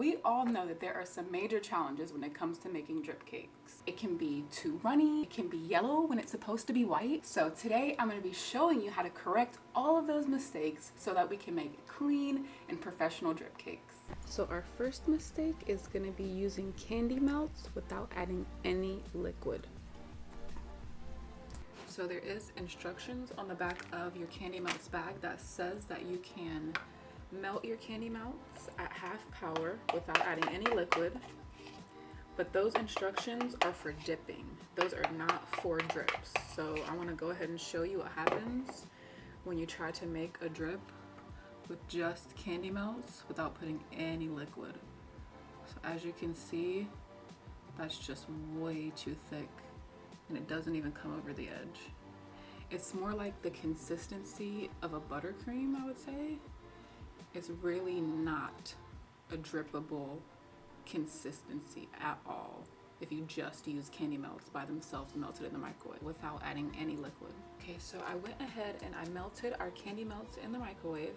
We all know that there are some major challenges when it comes to making drip cakes. It can be too runny, it can be yellow when it's supposed to be white. So today I'm going to be showing you how to correct all of those mistakes so that we can make clean and professional drip cakes. So our first mistake is going to be using candy melts without adding any liquid. So there is instructions on the back of your candy melts bag that says that you can melt your candy melts at half power without adding any liquid, but those instructions are for dipping. Those are not for drips. So I want to go ahead and show you what happens when you try to make a drip with just candy melts without putting any liquid. So as you can see, that's just way too thick and it doesn't even come over the edge. It's more like the consistency of a buttercream, I would say. It's really not a drippable consistency at all if you just use candy melts by themselves melted in the microwave without adding any liquid. Okay, so I went ahead and I melted our candy melts in the microwave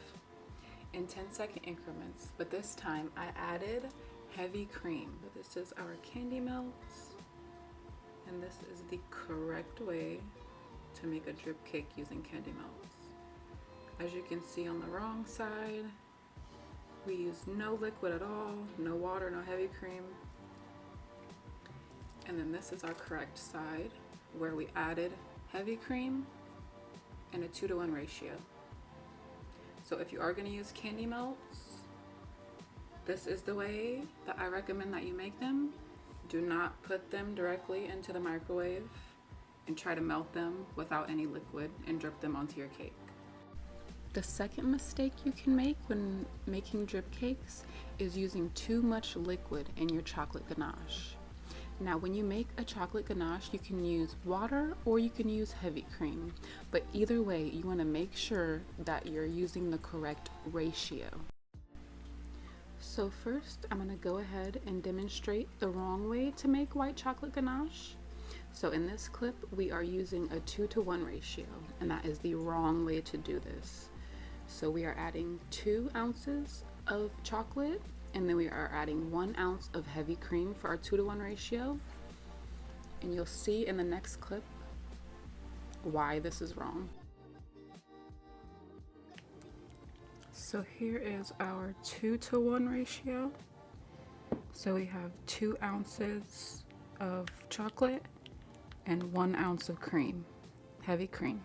in 10-second increments, but this time I added heavy cream. This is our candy melts, and this is the correct way to make a drip cake using candy melts. As you can see on the wrong side, we use no liquid at all, no water, no heavy cream. And then this is our correct side where we added heavy cream in a 2-to-1 ratio. So if you are going to use candy melts, this is the way that I recommend that you make them. Do not put them directly into the microwave and try to melt them without any liquid and drip them onto your cake. The second mistake you can make when making drip cakes is using too much liquid in your chocolate ganache. Now, when you make a chocolate ganache, you can use water or you can use heavy cream, but either way, you want to make sure that you're using the correct ratio. So first, I'm going to go ahead and demonstrate the wrong way to make white chocolate ganache. So in this clip, we are using a 2-to-1 ratio, and that is the wrong way to do this. So we are adding 2 ounces of chocolate, and then we are adding 1 ounce of heavy cream for our 2-to-1 ratio. And you'll see in the next clip why this is wrong. So here is our 2-to-1 ratio. So we have 2 ounces of chocolate and 1 ounce of cream, heavy cream.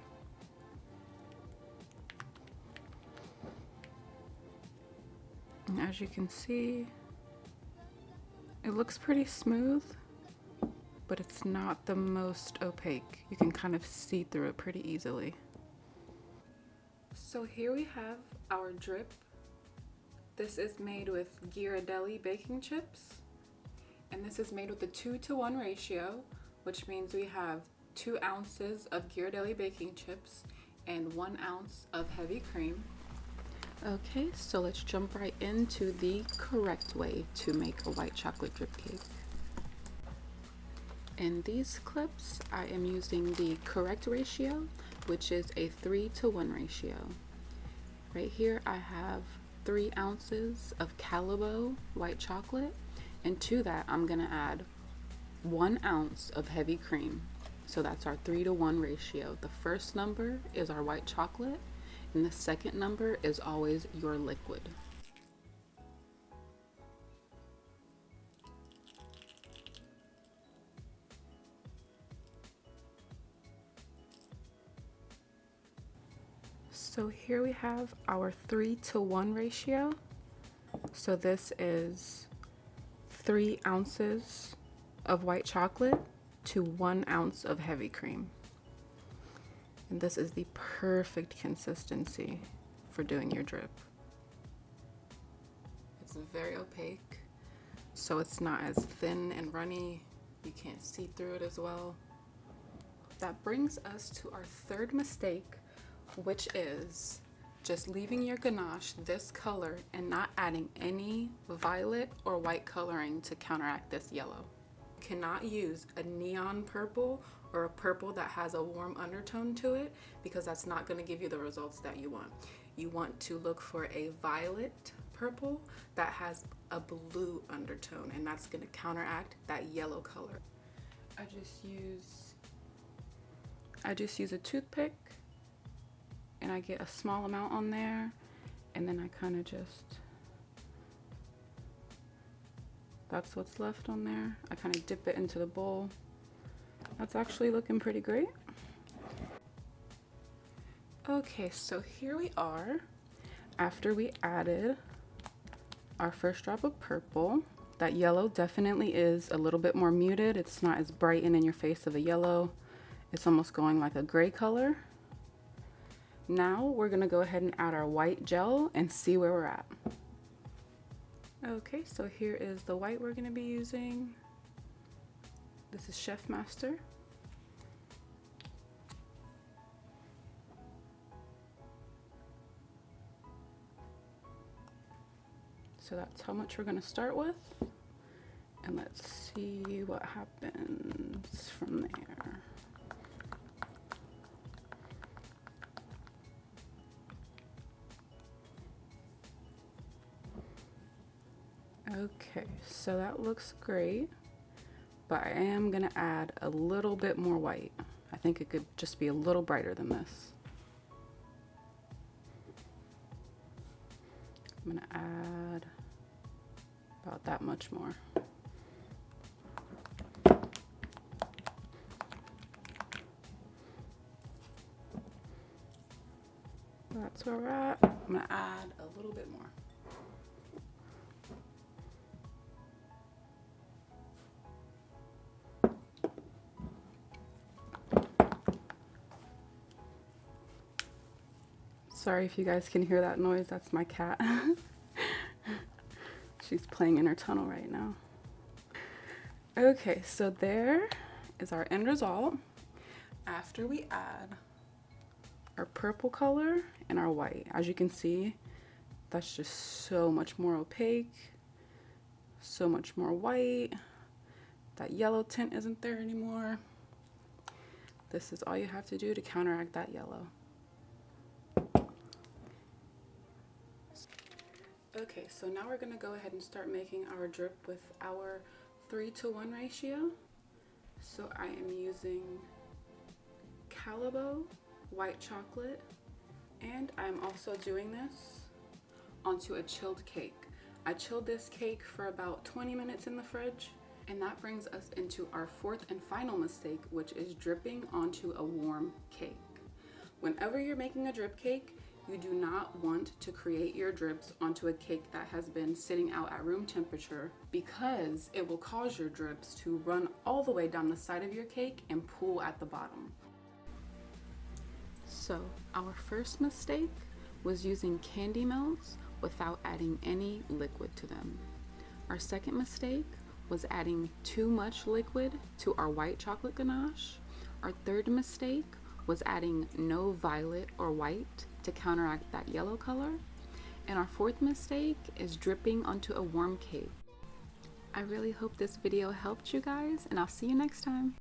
And as you can see, it looks pretty smooth, but it's not the most opaque. You can kind of see through it pretty easily. So here we have our drip. This is made with Ghirardelli baking chips, and this is made with a 2-to-1 ratio, which means we have 2 ounces of Ghirardelli baking chips and 1 ounce of heavy cream. Okay, so let's jump right into the correct way to make a white chocolate drip cake. In these clips, I am using the correct ratio, which is a 3-to-1 ratio. Right here, I have 3 ounces of Callebaut white chocolate, and to that, I'm gonna add 1 ounce of heavy cream. So that's our 3-to-1 ratio. The first number is our white chocolate, and the second number is always your liquid. So here we have our 3-to-1 ratio. So this is 3 ounces of white chocolate to 1 ounce of heavy cream. And this is the perfect consistency for doing your drip. It's very opaque, so it's not as thin and runny. You can't see through it as well. That brings us to our third mistake, which is just leaving your ganache this color and not adding any violet or white coloring to counteract this yellow. You cannot use a neon purple or a purple that has a warm undertone to it, because that's not going to give you the results that you want. You want to look for a violet purple that has a blue undertone, and that's going to counteract that yellow color. I just use a toothpick, and I get a small amount on there, and then I kind of that's what's left on there. I kind of dip it into the bowl. That's actually looking pretty great. Okay, so here we are after we added our first drop of purple. That yellow definitely is a little bit more muted. It's not as bright and in your face of a yellow. It's almost going like a gray color. Now we're gonna go ahead and add our white gel and see where we're at. Okay, so here is the white we're gonna be using. This is Chef Master. So that's how much we're gonna start with. And let's see what happens from there. Okay, so that looks great, but I am gonna add a little bit more white. I think it could just be a little brighter than this. I'm gonna add about that much more. That's where we're at. I'm gonna add a little bit more. Sorry if you guys can hear that noise, that's my cat. She's playing in her tunnel right now. Okay, so there is our end result after we add our purple color and our white. As you can see, that's just so much more opaque, so much more white. That yellow tint isn't there anymore. This is all you have to do to counteract that yellow. Okay, so now we're gonna go ahead and start making our drip with our 3-to-1 ratio. So I am using Callebaut white chocolate, and I'm also doing this onto a chilled cake. I chilled this cake for about 20 minutes in the fridge, and that brings us into our fourth and final mistake, which is dripping onto a warm cake. Whenever you're making a drip cake, you do not want to create your drips onto a cake that has been sitting out at room temperature, because it will cause your drips to run all the way down the side of your cake and pool at the bottom. So our first mistake was using candy melts without adding any liquid to them. Our second mistake was adding too much liquid to our white chocolate ganache. Our third mistake was adding no violet or white to counteract that yellow color. And our fourth mistake is dripping onto a warm cake. I really hope this video helped you guys, and I'll see you next time.